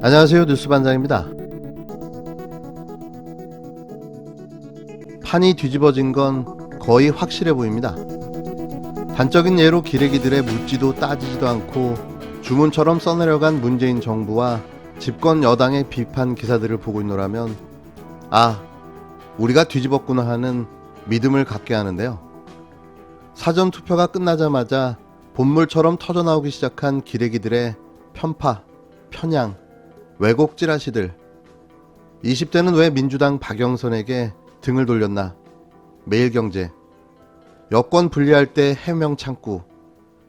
안녕하세요, 뉴스반장입니다. 판이 뒤집어진 건 거의 확실해 보입니다. 단적인 예로 기레기들의 묻지도 따지지도 않고 주문처럼 써내려간 문재인 정부와 집권 여당의 비판 기사들을 보고 있노라면 우리가 뒤집었구나 하는 믿음을 갖게 하는데요. 사전투표가 끝나자마자 본물처럼 터져나오기 시작한 기레기들의 편파, 편향, 왜곡 찌라시들. 20대는 왜 민주당 박영선에게 등을 돌렸나? 매일경제. 여권 분리할 때 해명 창구.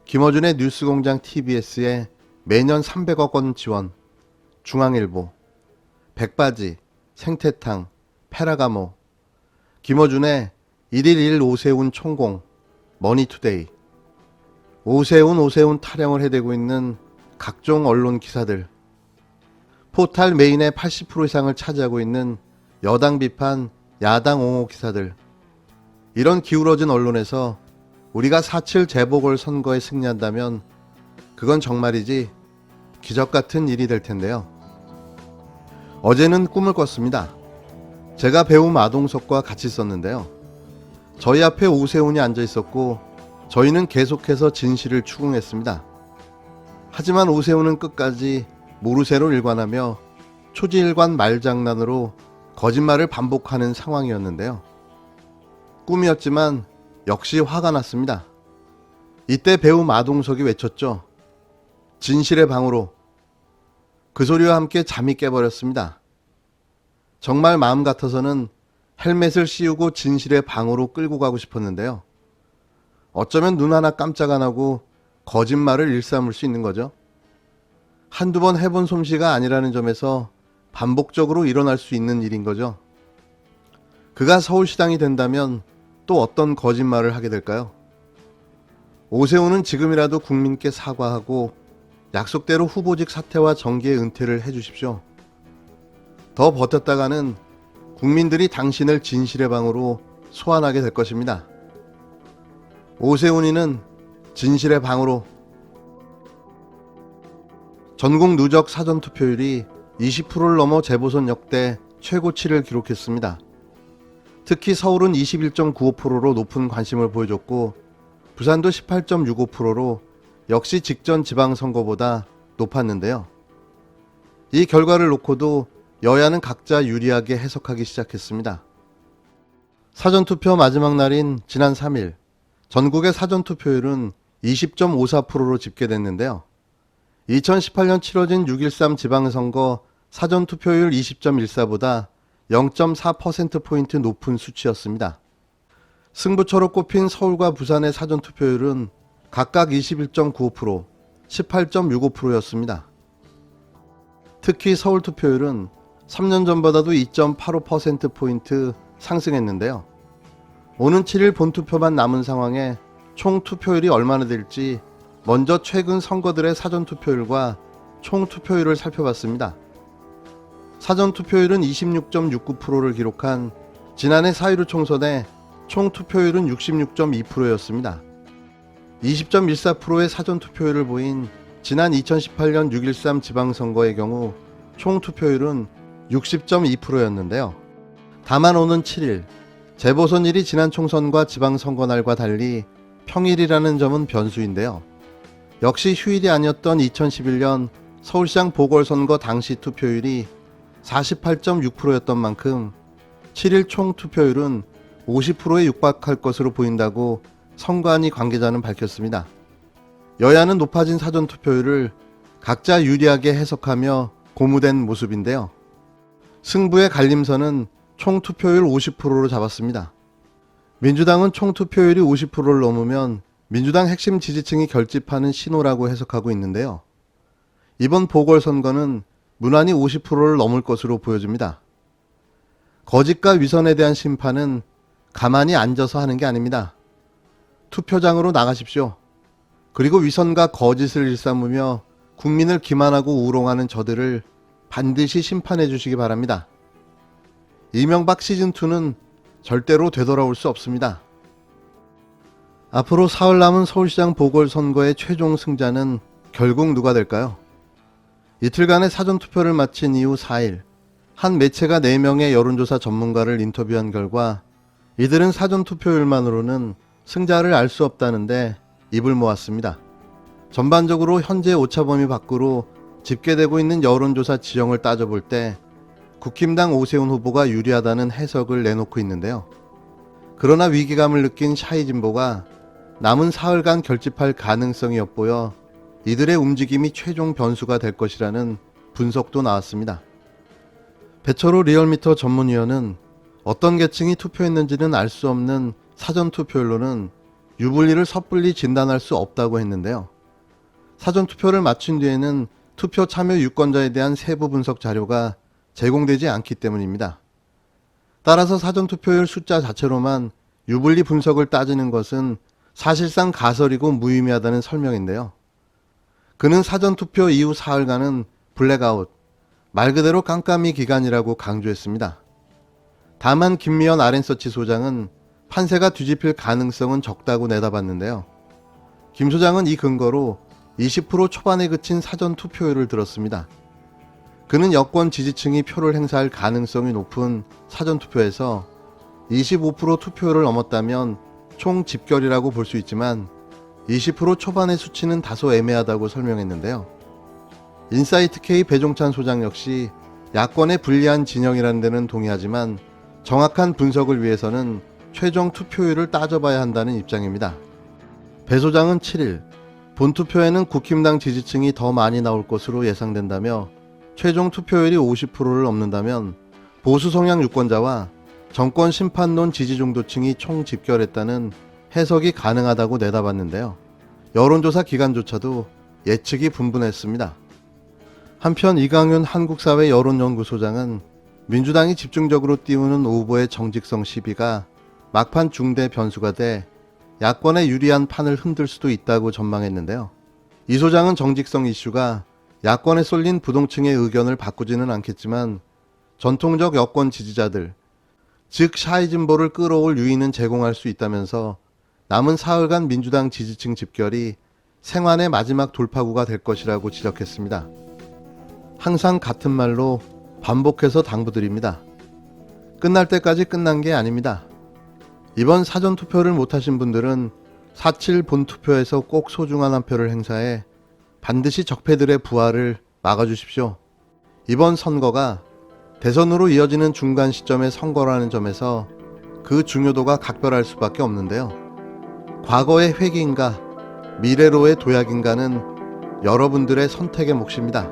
김어준의 뉴스공장 TBS에 매년 300억 원 지원. 중앙일보. 백바지, 생태탕, 페라가모. 김어준의 1일 1 오세훈 총공. 머니투데이. 오세훈 타령을 해대고 있는 각종 언론 기사들. 포탈 메인의 80% 이상을 차지하고 있는 여당 비판, 야당 옹호 기사들. 이런 기울어진 언론에서 우리가 4.7 재보궐선거에 승리한다면 그건 정말이지 기적같은 일이 될 텐데요. 어제는 꿈을 꿨습니다. 제가 배우 마동석과 같이 있었는데요. 저희 앞에 오세훈이 앉아 있었고 저희는 계속해서 진실을 추궁했습니다. 하지만 오세훈은 끝까지 모르쇠로 일관하며 초지일관 말장난으로 거짓말을 반복하는 상황이었는데요. 꿈이었지만 역시 화가 났습니다. 이때 배우 마동석이 외쳤죠. 진실의 방으로. 그 소리와 함께 잠이 깨버렸습니다. 정말 마음 같아서는 헬멧을 씌우고 진실의 방으로 끌고 가고 싶었는데요. 어쩌면 눈 하나 깜짝 안 하고 거짓말을 일삼을 수 있는 거죠. 한두 번 해본 솜씨가 아니라는 점에서 반복적으로 일어날 수 있는 일인 거죠. 그가 서울시장이 된다면 또 어떤 거짓말을 하게 될까요? 오세훈은 지금이라도 국민께 사과하고 약속대로 후보직 사퇴와 정계 은퇴를 해주십시오. 더 버텼다가는 국민들이 당신을 진실의 방으로 소환하게 될 것입니다. 오세훈이는 진실의 방으로. 전국 누적 사전투표율이 20%를 넘어 재보선 역대 최고치를 기록했습니다. 특히 서울은 21.95%로 높은 관심을 보여줬고 부산도 18.65%로 역시 직전 지방선거보다 높았는데요. 이 결과를 놓고도 여야는 각자 유리하게 해석하기 시작했습니다. 사전투표 마지막 날인 지난 3일 전국의 사전투표율은 20.54%로 집계됐는데요. 2018년 치러진 6.13 지방선거 사전투표율 20.14보다 0.4%포인트 높은 수치였습니다. 승부처로 꼽힌 서울과 부산의 사전투표율은 각각 21.95%, 18.65%였습니다. 특히 서울 투표율은 3년 전보다도 2.85%포인트 상승했는데요. 오는 7일 본투표만 남은 상황에 총 투표율이 얼마나 될지 먼저 최근 선거들의 사전투표율과 총투표율을 살펴봤습니다. 사전투표율은 26.69%를 기록한 지난해 4.15 총선의 총투표율은 66.2%였습니다. 20.14%의 사전투표율을 보인 지난 2018년 6.13 지방선거의 경우 총투표율은 60.2%였는데요. 다만 오는 7일 재보선일이 지난 총선과 지방선거날과 달리 평일이라는 점은 변수인데요. 역시 휴일이 아니었던 2011년 서울시장 보궐선거 당시 투표율이 48.6%였던 만큼 7일 총 투표율은 50%에 육박할 것으로 보인다고 선관위 관계자는 밝혔습니다. 여야는 높아진 사전투표율을 각자 유리하게 해석하며 고무된 모습인데요. 승부의 갈림선은 총 투표율 50%로 잡았습니다. 민주당은 총 투표율이 50%를 넘으면 민주당 핵심 지지층이 결집하는 신호라고 해석하고 있는데요. 이번 보궐선거는 무난히 50%를 넘을 것으로 보여집니다. 거짓과 위선에 대한 심판은 가만히 앉아서 하는 게 아닙니다. 투표장으로 나가십시오. 그리고 위선과 거짓을 일삼으며 국민을 기만하고 우롱하는 저들을 반드시 심판해 주시기 바랍니다. 이명박 시즌2는 절대로 되돌아올 수 없습니다. 앞으로 사흘 남은 서울시장 보궐선거의 최종 승자는 결국 누가 될까요? 이틀간의 사전투표를 마친 이후 4일, 한 매체가 4명의 여론조사 전문가를 인터뷰한 결과 이들은 사전투표율만으로는 승자를 알 수 없다는데 입을 모았습니다. 전반적으로 현재 오차범위 밖으로 집계되고 있는 여론조사 지형을 따져볼 때 국힘당 오세훈 후보가 유리하다는 해석을 내놓고 있는데요. 그러나 위기감을 느낀 샤이진보가 남은 사흘간 결집할 가능성이 엿보여 이들의 움직임이 최종 변수가 될 것이라는 분석도 나왔습니다. 배철호 리얼미터 전문위원은 어떤 계층이 투표했는지는 알 수 없는 사전투표율로는 유불리를 섣불리 진단할 수 없다고 했는데요. 사전투표를 마친 뒤에는 투표 참여 유권자에 대한 세부 분석 자료가 제공되지 않기 때문입니다. 따라서 사전투표율 숫자 자체로만 유불리 분석을 따지는 것은 사실상 가설이고 무의미하다는 설명인데요. 그는 사전투표 이후 사흘간은 블랙아웃, 말 그대로 깜깜이 기간이라고 강조했습니다. 다만 김미연 RN서치 소장은 판세가 뒤집힐 가능성은 적다고 내다봤는데요. 김 소장은 이 근거로 20% 초반에 그친 사전투표율을 들었습니다. 그는 여권 지지층이 표를 행사할 가능성이 높은 사전투표에서 25% 투표율을 넘었다면 총 집결이라고 볼 수 있지만 20% 초반의 수치는 다소 애매하다고 설명했는데요. 인사이트K 배종찬 소장 역시 야권의 불리한 진영이라는 데는 동의하지만 정확한 분석을 위해서는 최종 투표율을 따져봐야 한다는 입장입니다. 배 소장은 7일 본투표에는 국힘당 지지층이 더 많이 나올 것으로 예상된다며 최종 투표율이 50%를 넘는다면 보수 성향 유권자와 정권 심판론 지지 중도층이 총 집결했다는 해석이 가능하다고 내다봤는데요. 여론조사 기관조차도 예측이 분분했습니다. 한편 이강윤 한국사회 여론연구소장은 민주당이 집중적으로 띄우는 후보의 정직성 시비가 막판 중대 변수가 돼 야권에 유리한 판을 흔들 수도 있다고 전망했는데요. 이 소장은 정직성 이슈가 야권에 쏠린 부동층의 의견을 바꾸지는 않겠지만 전통적 여권 지지자들, 즉 샤이진보를 끌어올 유인은 제공할 수 있다면서 남은 사흘간 민주당 지지층 집결이 생환의 마지막 돌파구가 될 것이라고 지적했습니다. 항상 같은 말로 반복해서 당부드립니다. 끝날 때까지 끝난 게 아닙니다. 이번 사전투표를 못하신 분들은 4.7 본투표에서 꼭 소중한 한 표를 행사해 반드시 적폐들의 부활을 막아주십시오. 이번 선거가 대선으로 이어지는 중간 시점의 선거라는 점에서 그 중요도가 각별할 수밖에 없는데요. 과거의 회기인가 미래로의 도약인가는 여러분들의 선택의 몫입니다.